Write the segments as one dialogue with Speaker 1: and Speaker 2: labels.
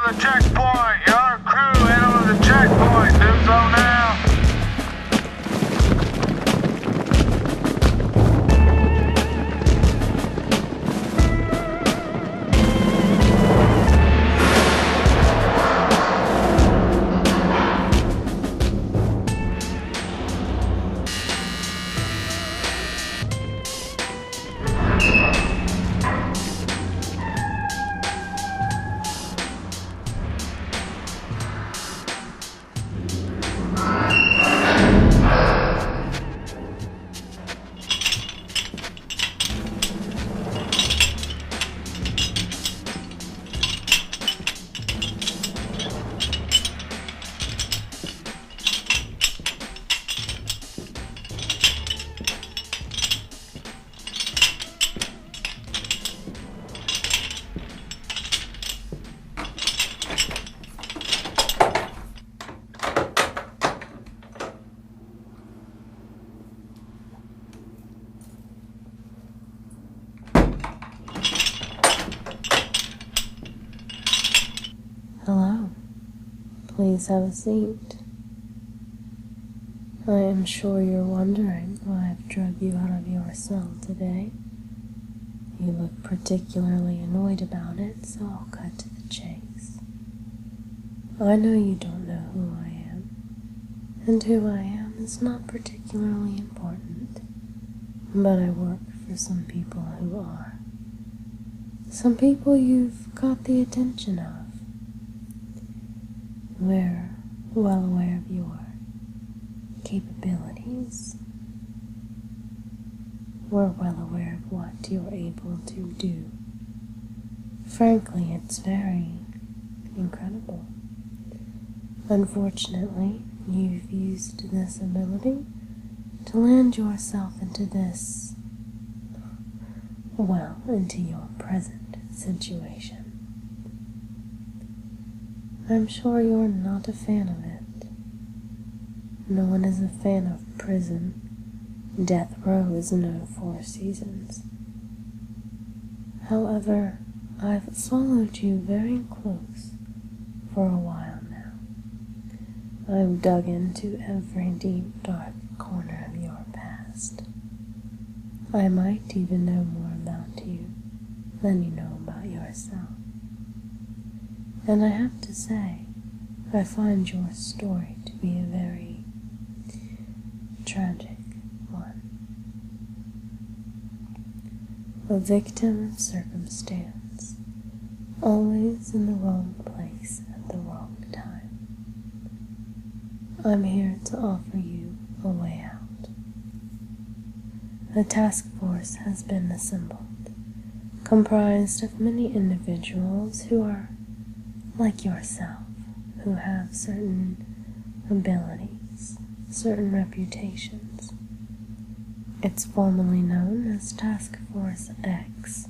Speaker 1: to the checkpoint. Your crew, head over to the checkpoint. Do so now.
Speaker 2: Hello, please have a seat. I am sure you're wondering why I've drug you out of your cell today. You look particularly annoyed about it, so I'll cut to the chase. I know you don't know who I am, and who I am is not particularly important, but I work for some people who are. Some people you've got the attention of. We're well aware of your capabilities. We're well aware of what you're able to do. Frankly, it's very incredible. Unfortunately, you've used this ability to land yourself into this, well, into your present situation. I'm sure you're not a fan of it. No one is a fan of prison. Death row is no 4 seasons. However, I've followed you very close for a while now. I've dug into every deep, dark corner of your past. I might even know more about you than you know about yourself. And I have to say, I find your story to be a very tragic one. A victim of circumstance, always in the wrong place at the wrong time. I'm here to offer you a way out. A task force has been assembled, comprised of many individuals who are like yourself, who have certain abilities, certain reputations. It's formally known as Task Force X.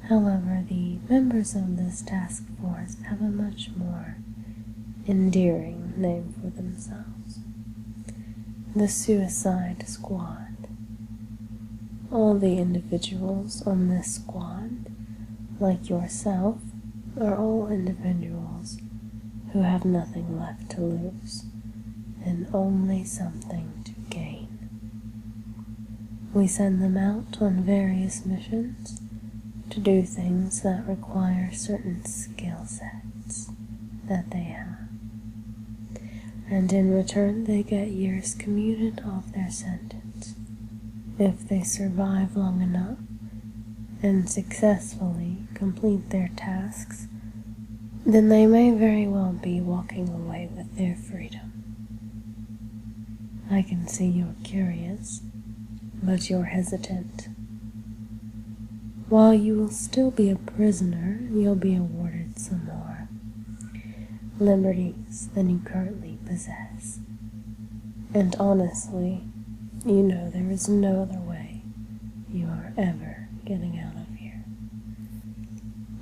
Speaker 2: However, the members of this task force have a much more endearing name for themselves: the Suicide Squad. All the individuals on this squad, like yourself, are all individuals who have nothing left to lose and only something to gain. We send them out on various missions to do things that require certain skill sets that they have, and in return they get years commuted off their sentence. If they survive long enough and successfully complete their tasks, then they may very well be walking away with their freedom. I can see you're curious, but you're hesitant. While you will still be a prisoner, you'll be awarded some more liberties than you currently possess. And honestly, you know there is no other way you are ever getting out of here.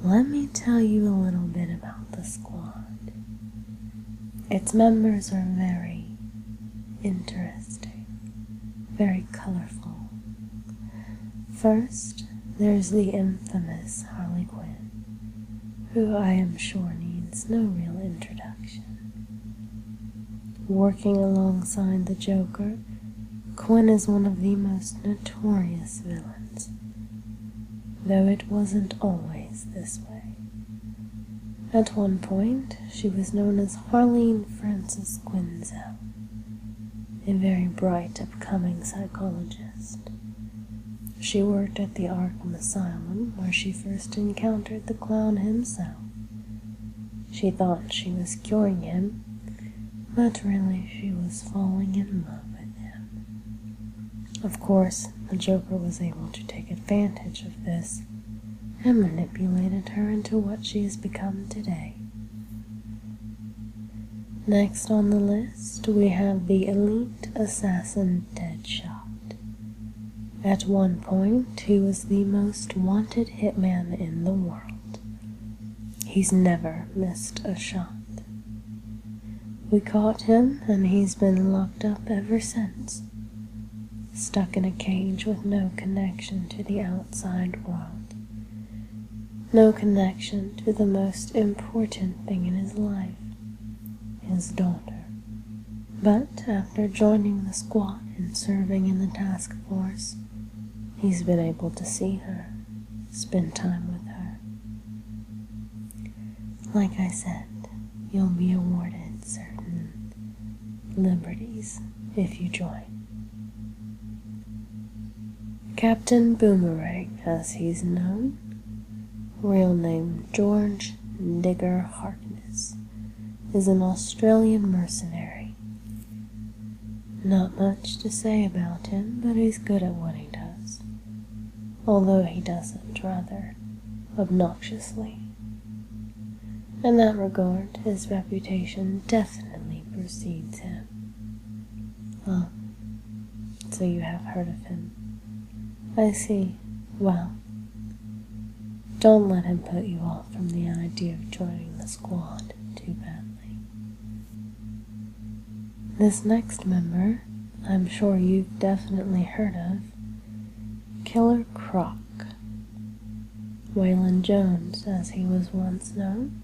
Speaker 2: Let me tell you a little bit about the squad. Its members are very interesting, very colorful. First, there's the infamous Harley Quinn, who I am sure needs needs no real introduction. Working alongside the Joker, Quinn is one of the most notorious villains, though it wasn't always this way. At one point, she was known as Harleen Frances Quinzel, a very bright upcoming psychologist. She worked at the Arkham Asylum, where she first encountered the clown himself. She thought she was curing him, but really she was falling in love with him. Of course, the Joker was able to take advantage of this and manipulated her into what she has become today. Next on the list, we have the elite assassin Deadshot. At one point, he was the most wanted hitman in the world. He's never missed a shot. We caught him, and he's been locked up ever since, stuck in a cage with no connection to the outside world. No connection to the most important thing in his life, his daughter. But after joining the squad and serving in the task force, he's been able to see her, spend time with her. Like I said, you'll be awarded certain liberties if you join. Captain Boomerang, as he's known, real name George Digger Harkness, is an Australian mercenary. Not much to say about him, but he's good at what he does, although he does it rather obnoxiously. In that regard, his reputation definitely precedes him. Ah, so you have heard of him. I see. Well, don't let him put you off from the idea of joining the squad too badly. This next member, I'm sure you've definitely heard of, Killer Croc. Waylon Jones, as he was once known.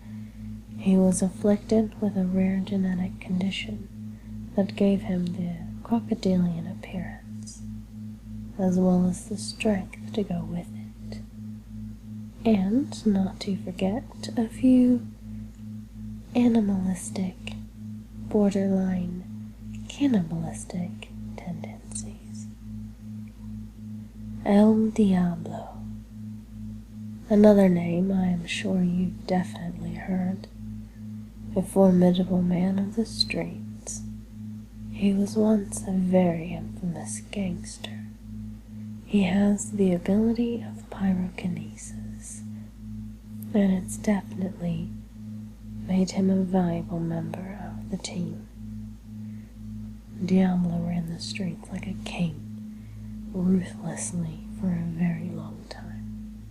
Speaker 2: He was afflicted with a rare genetic condition that gave him the crocodilian appearance, as well as the strength to go with it. And, not to forget, a few animalistic, borderline cannibalistic tendencies. El Diablo. Another name I am sure you've definitely heard. A formidable man of the streets. He was once a very infamous gangster. He has the ability of pyrokinesis, and it's definitely made him a valuable member of the team. Diablo ran the streets like a king, ruthlessly for a very long time.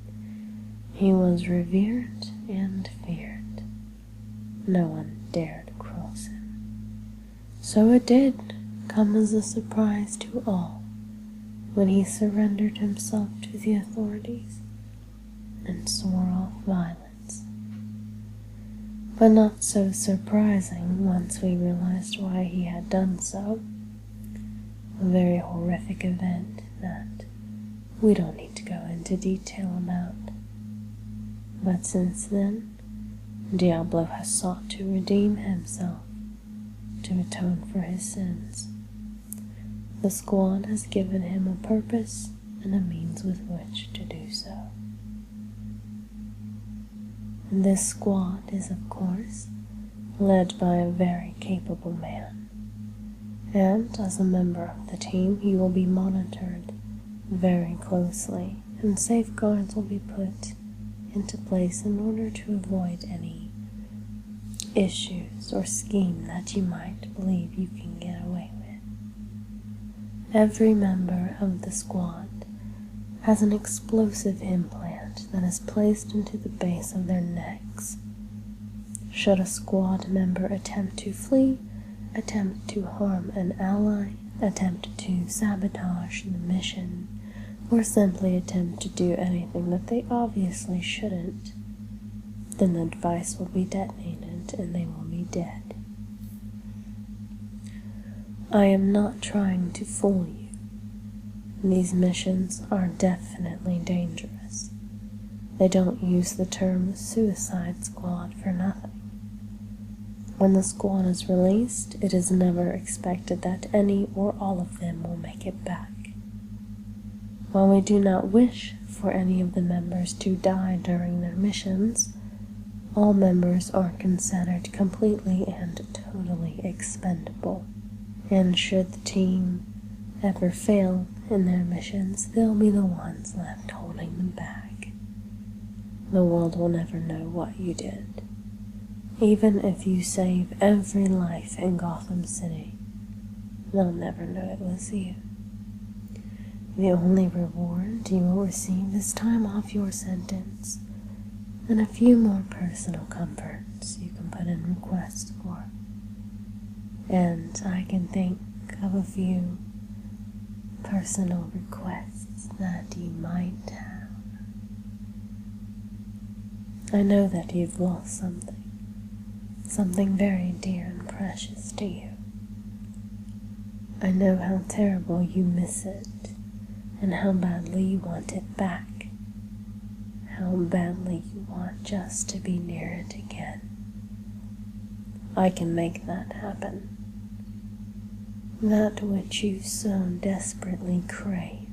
Speaker 2: He was revered and feared. No one dared cross him. So it did come as a surprise to all when he surrendered himself to the authorities and swore off violence. But not so surprising once we realized why he had done so. A very horrific event that we don't need to go into detail about. But since then, Diablo has sought to redeem himself, to atone for his sins. The squad has given him a purpose and a means with which to do so. And this squad is, of course, led by a very capable man. And as a member of the team, he will be monitored very closely, and safeguards will be put into place in order to avoid any issues or scheme that you might believe you can get away with. Every member of the squad has an explosive implant that is placed into the base of their necks. Should a squad member attempt to flee, attempt to harm an ally, attempt to sabotage the mission, or simply attempt to do anything that they obviously shouldn't, then the device will be detonated moment and they will be dead. I am not trying to fool you. These missions are definitely dangerous. They don't use the term suicide squad for nothing. When the squad is released, it is never expected that any or all of them will make it back. While we do not wish for any of the members to die during their missions, all members are considered completely and totally expendable. And should the team ever fail in their missions, they'll be the ones left holding them back. The world will never know what you did. Even if you save every life in Gotham City, they'll never know it was you. The only reward you will receive is time off your sentence and a few more personal comforts you can put in requests for. And I can think of a few personal requests that you might have. I know that you've lost something very dear and precious to you. I know how terrible you miss it, and how badly you want it back, how badly you want just to be near it again. I can make that happen. That which you so desperately crave,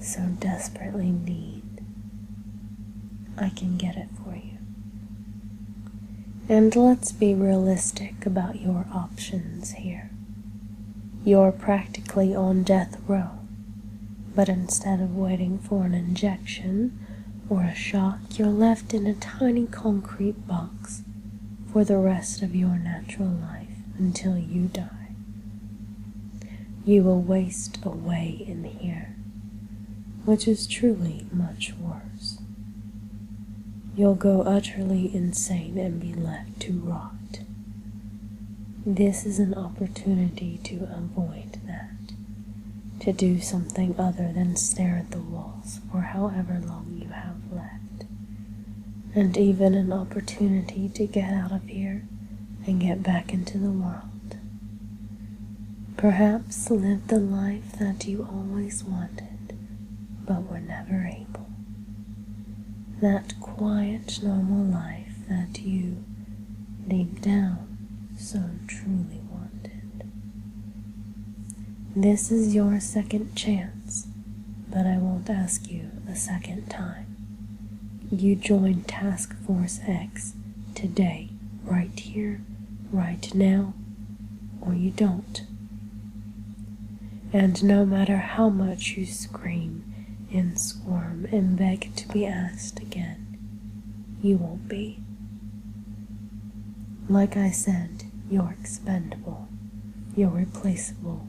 Speaker 2: so desperately need, I can get it for you. And let's be realistic about your options here. You're practically on death row, but instead of waiting for an injection or a shock, you're left in a tiny concrete box for the rest of your natural life until you die. You will waste away in here, which is truly much worse. You'll go utterly insane and be left to rot. This is an opportunity to avoid that, to do something other than stare at the walls for however long you have left, and even an opportunity to get out of here and get back into the world. Perhaps live the life that you always wanted, but were never able. That quiet, normal life that you, deep down, so truly wanted. This is your second chance, but I won't ask you a second time. You join Task Force X today, right here, right now, or you don't. And no matter how much you scream and squirm and beg to be asked again, you won't be. Like I said, you're expendable. You're replaceable.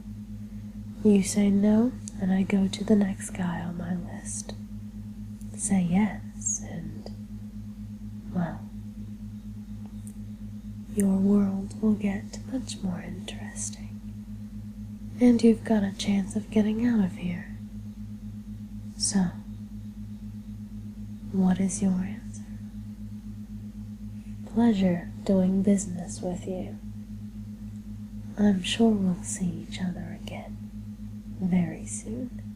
Speaker 2: You say no, and I go to the next guy on my list. Say yes, and, well, your world will get much more interesting. And you've got a chance of getting out of here. So, what is your answer? Pleasure doing business with you. I'm sure we'll see each other again very soon.